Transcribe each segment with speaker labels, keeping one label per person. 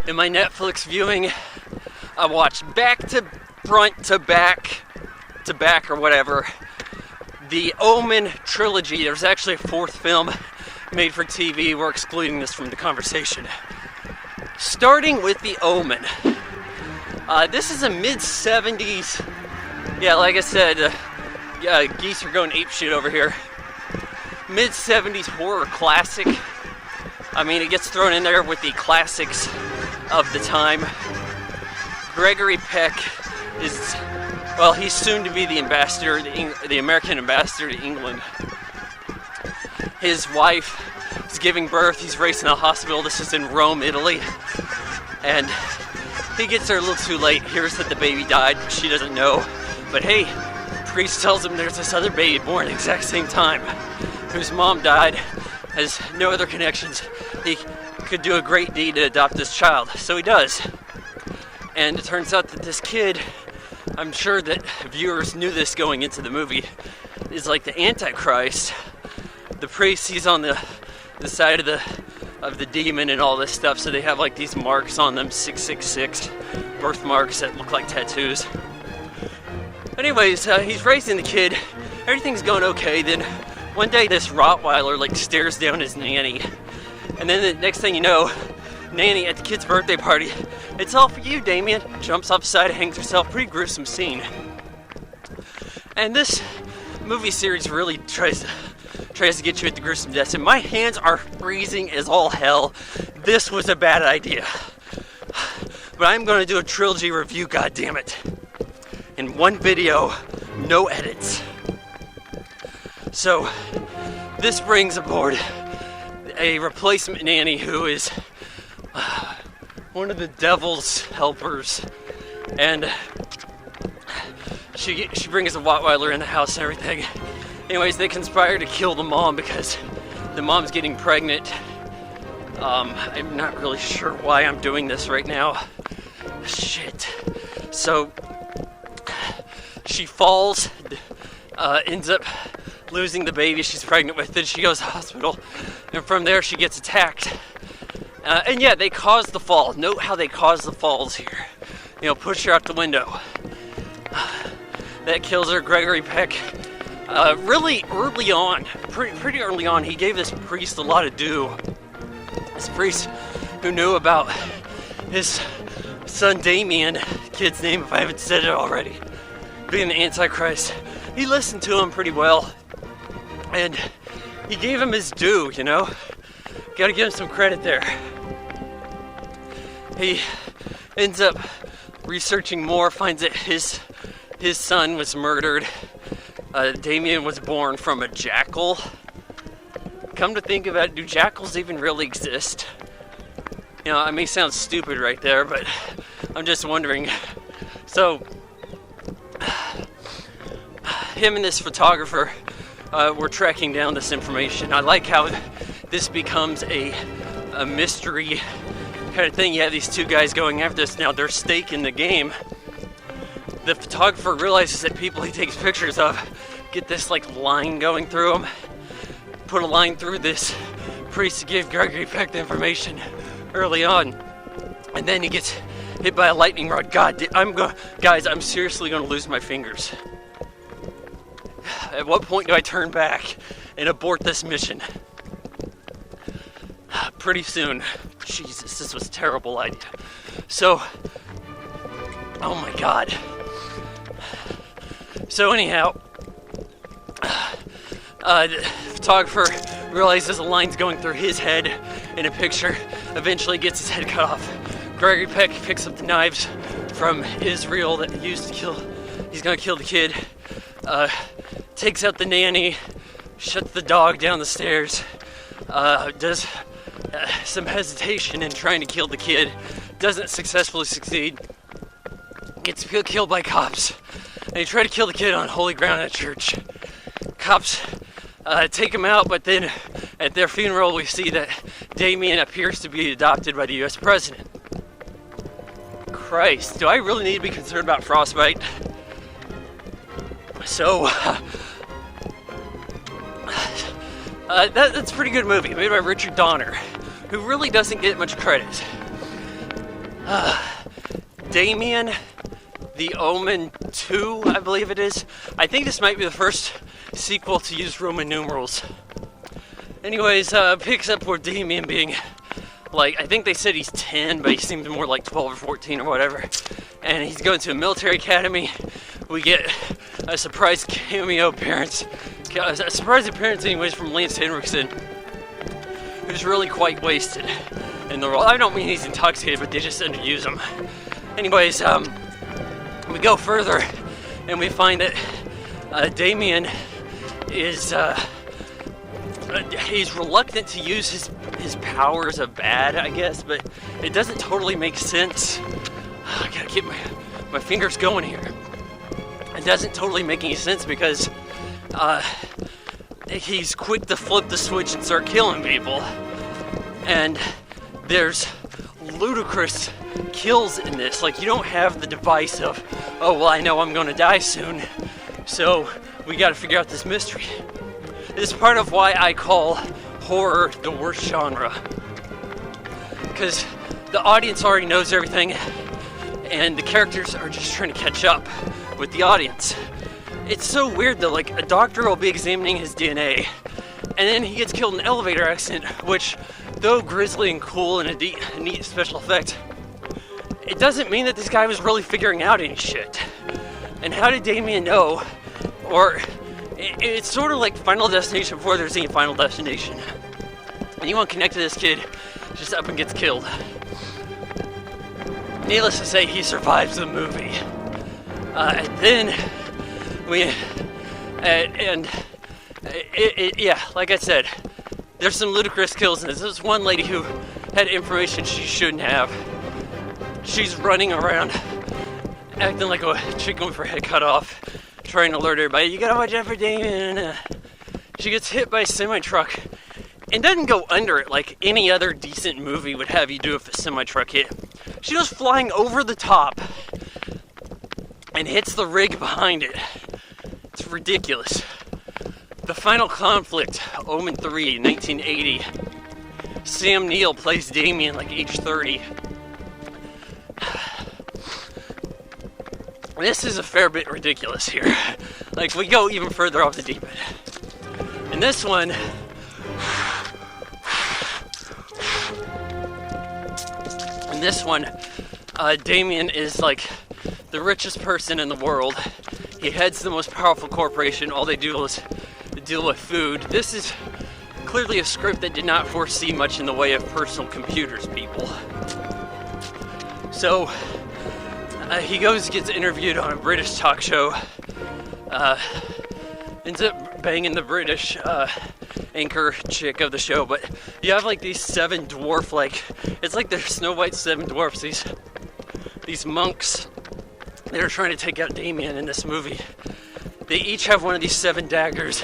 Speaker 1: In my Netflix viewing, I watched back to front to back or whatever, the Omen Trilogy. There's actually a fourth film made for TV. We're excluding this from the conversation. Starting with the Omen. This is a mid-70s, yeah, like I said, geese are going apeshit over here. Mid-70s horror classic. I mean, it gets thrown in there with the classics of the time. Gregory Peck is, well, he's soon to be the ambassador, the American ambassador to England. His wife is giving birth. He's raced in a hospital. This is in Rome, Italy. And he gets there a little too late. Hears that the baby died. She doesn't know. But hey, the priest tells him there's this other baby born at the exact same time, whose mom died, has no other connections. He could do a great deed to adopt this child. So he does. And it turns out that this kid, I'm sure that viewers knew this going into the movie, is like the Antichrist. The priest, he's on the side of the demon and all this stuff, so they have like these marks on them, 666 birthmarks that look like tattoos. Anyways, he's raising the kid. Everything's going okay. Then one day this Rottweiler like stares down his nanny, and then the next thing you know, nanny at the kid's birthday party, "It's all for you, Damien," jumps off the side and hangs herself. Pretty gruesome scene. And this movie series really tries to get you at the gruesome deaths, and my hands are freezing as all hell. This was a bad idea. But I'm going to do a trilogy review, goddammit. In one video, no edits. So, this brings aboard a replacement nanny who is one of the devil's helpers, and she brings a Rottweiler in the house and everything. Anyways, they conspire to kill the mom because the mom's getting pregnant. I'm not really sure why I'm doing this right now. Shit. So, she falls, ends up losing the baby she's pregnant with, then she goes to the hospital, and from there she gets attacked. And yeah, they cause the fall. Note how they cause the falls here. You know, push her out the window. That kills her. Gregory Peck, really early on, pretty early on, he gave this priest a lot to do. This priest who knew about his son Damien, kid's name if I haven't said it already, being the Antichrist. He listened to him pretty well, and he gave him his due, you know? Gotta give him some credit there. He ends up researching more, finds that his son was murdered. Damien was born from a jackal. Come to think of it, do jackals even really exist? You know, I may sound stupid right there, but I'm just wondering. So, him and this photographer were tracking down this information. I like how this becomes a mystery kind of thing. You have these two guys going after this. Now, their stake in the game. The photographer realizes that people he takes pictures of get this like line going through them. Put a line through this priest to give Gregory Peck the information early on, and then he gets hit by a lightning rod. Guys, I'm seriously going to lose my fingers. At what point do I turn back and abort this mission? Pretty soon. Jesus, this was a terrible idea. So, oh my God. So anyhow, the photographer realizes a line's going through his head in a picture, eventually gets his head cut off. Gregory Peck picks up the knives from Israel that he used to kill. He's gonna kill the kid. Takes out the nanny, shuts the dog down the stairs, does some hesitation in trying to kill the kid, doesn't successfully succeed, gets killed by cops, and he tried to kill the kid on holy ground at church. Cops take him out, but then at their funeral we see that Damien appears to be adopted by the US president. Christ, do I really need to be concerned about frostbite? So, that's a pretty good movie, made by Richard Donner, who really doesn't get much credit. Damien, the Omen 2, I believe it is. I think this might be the first sequel to use Roman numerals. Anyways, picks up where Damien being, like, I think they said he's 10, but he seemed more like 12 or 14 or whatever. And he's going to a military academy. We get a surprise cameo appearance, a surprise appearance anyways from Lance Henriksen, who's really quite wasted in the role. I don't mean he's intoxicated, but they just underuse him. Anyways, we go further and we find that Damien is, he's reluctant to use his powers of bad, I guess, but it doesn't totally make sense. I gotta keep my fingers going here. It doesn't totally make any sense because he's quick to flip the switch and start killing people. And there's ludicrous kills in this. Like, you don't have the device of, oh, well, I know I'm gonna die soon, so we gotta figure out this mystery. This is part of why I call horror the worst genre. Because the audience already knows everything, and the characters are just trying to catch up with the audience. It's so weird though, like, a doctor will be examining his DNA, and then he gets killed in an elevator accident, which, though grisly and cool and a neat special effect, it doesn't mean that this guy was really figuring out any shit. And how did Damien know? Or, it's sort of like Final Destination before there's any Final Destination. Anyone connected to this kid just up and gets killed. Needless to say, he survives the movie. And then yeah, like I said, there's some ludicrous kills in this. There's one lady who had information she shouldn't have. She's running around, acting like a chicken with her head cut off, trying to alert everybody, you gotta watch out for Damien. She gets hit by a semi-truck and doesn't go under it like any other decent movie would have you do if a semi-truck hit. She goes flying over the top and hits the rig behind it. It's ridiculous. The final conflict, Omen 3, 1980. Sam Neill plays Damien like age 30. This is a fair bit ridiculous here. Like, we go even further off the deep end. In this one, Damien is like the richest person in the world. He heads the most powerful corporation. All they do is deal with food. This is clearly a script that did not foresee much in the way of personal computers, people. So he gets interviewed on a British talk show, ends up banging the British anchor chick of the show, but you have like these 7 dwarf, like, it's like the Snow White 7 dwarfs, these monks that are trying to take out Damien in this movie. They each have one of these 7 daggers,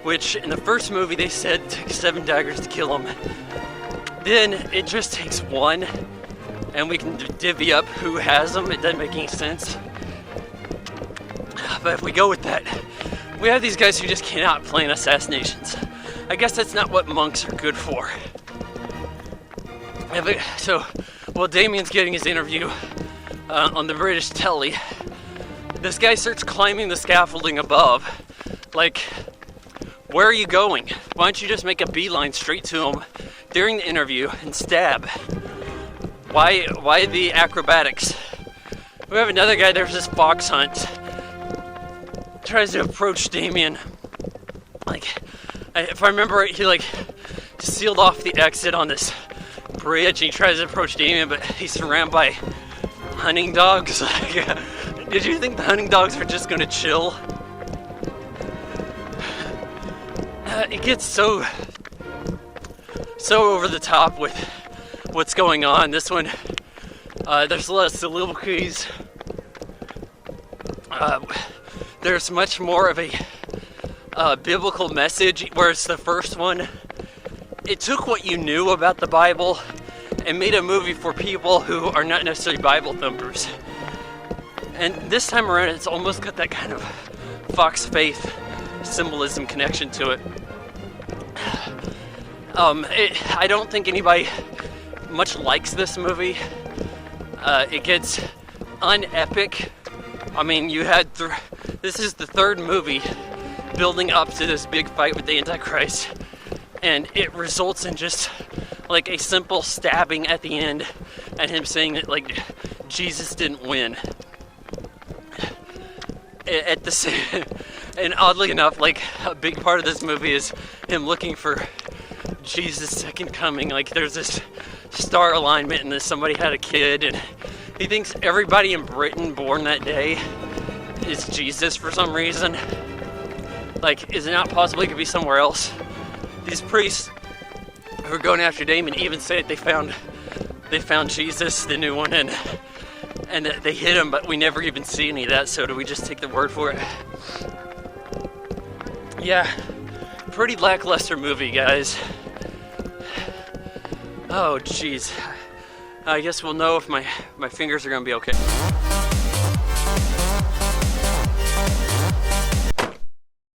Speaker 1: which in the first movie they said it takes 7 daggers to kill him. Then it just takes 1, and we can divvy up who has them. It doesn't make any sense. But if we go with that, we have these guys who just cannot plan assassinations. I guess that's not what monks are good for. So, while Damien's getting his interview on the British telly, this guy starts climbing the scaffolding above. Like, where are you going? Why don't you just make a beeline straight to him during the interview and stab? Why the acrobatics? We have another guy, there's this fox hunt. Tries to approach Damien. Like, if I remember right, he like sealed off the exit on this bridge. He tries to approach Damien, but he's surrounded by hunting dogs. Did you think the hunting dogs were just gonna chill? It gets so over the top with what's going on. This one, there's less soliloquies. There's much more of a biblical message, whereas the first one, it took what you knew about the Bible and made a movie for people who are not necessarily Bible thumpers. And this time around, it's almost got that kind of Fox faith symbolism connection to it. I don't think anybody much likes this movie. It gets unepic. I mean, you had this is the third movie building up to this big fight with the Antichrist, and it results in just like a simple stabbing at the end, and him saying that like Jesus didn't win. At the same, and oddly enough, like a big part of this movie is him looking for Jesus' second coming. Like there's this star alignment, and then somebody had a kid, and he thinks everybody in Britain born that day is Jesus for some reason. Like, is it not possible he could be somewhere else? These priests who are going after Damien even say that they found Jesus, the new one, and that they hit him, but we never even see any of that, so do we just take the word for it? Yeah, pretty lackluster movie, guys. Oh, jeez. I guess we'll know if my fingers are gonna be okay.